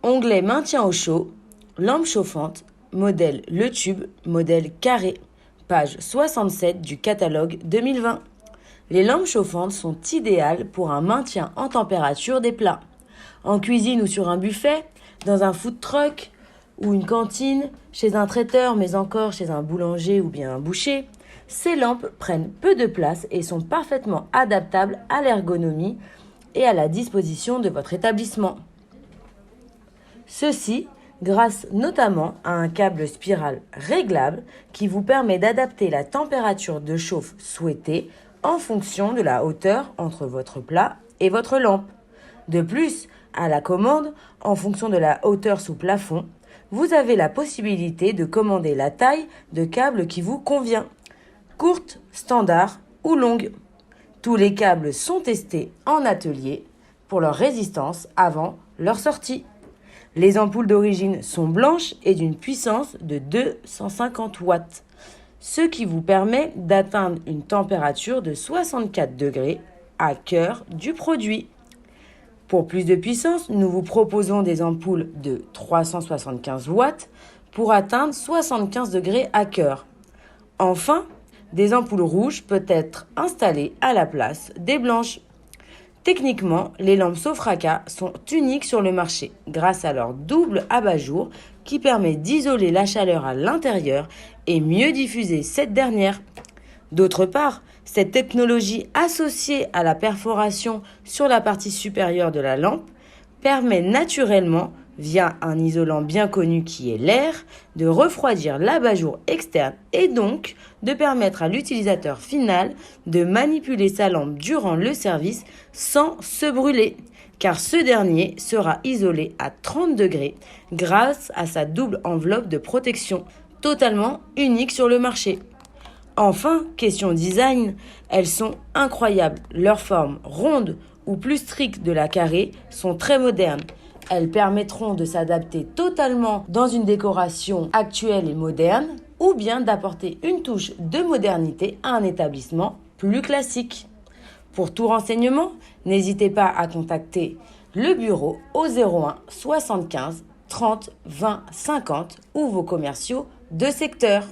Onglet maintien au chaud, lampe chauffante, modèle Le Tube, modèle carré, page 67 du catalogue 2020. Les lampes chauffantes sont idéales pour un maintien en température des plats. En cuisine ou sur un buffet, dans un food truck ou une cantine, chez un traiteur mais encore chez un boulanger ou bien un boucher, ces lampes prennent peu de place et sont parfaitement adaptables à l'ergonomie et à la disposition de votre établissement. Ceci grâce notamment à un câble spirale réglable qui vous permet d'adapter la température de chauffe souhaitée en fonction de la hauteur entre votre plat et votre lampe. De plus, à la commande, en fonction de la hauteur sous plafond, vous avez la possibilité de commander la taille de câble qui vous convient, courte, standard ou longue. Tous les câbles sont testés en atelier pour leur résistance avant leur sortie. Les ampoules d'origine sont blanches et d'une puissance de 250 watts, ce qui vous permet d'atteindre une température de 64 degrés à cœur du produit. Pour plus de puissance, nous vous proposons des ampoules de 375 watts pour atteindre 75 degrés à cœur. Enfin, des ampoules rouges peuvent être installées à la place des blanches. Techniquement, les lampes Sofraca sont uniques sur le marché grâce à leur double abat-jour qui permet d'isoler la chaleur à l'intérieur et mieux diffuser cette dernière. D'autre part, cette technologie associée à la perforation sur la partie supérieure de la lampe permet naturellement, via un isolant bien connu qui est l'air, de refroidir l'abat-jour externe et donc de permettre à l'utilisateur final de manipuler sa lampe durant le service sans se brûler, car ce dernier sera isolé à 30 degrés grâce à sa double enveloppe de protection, totalement unique sur le marché. Enfin, question design, elles sont incroyables. Leurs formes rondes ou plus strictes de la carrée sont très modernes. Elles permettront de s'adapter totalement dans une décoration actuelle et moderne ou bien d'apporter une touche de modernité à un établissement plus classique. Pour tout renseignement, n'hésitez pas à contacter le bureau au 01 75 30 20 50 ou vos commerciaux de secteur.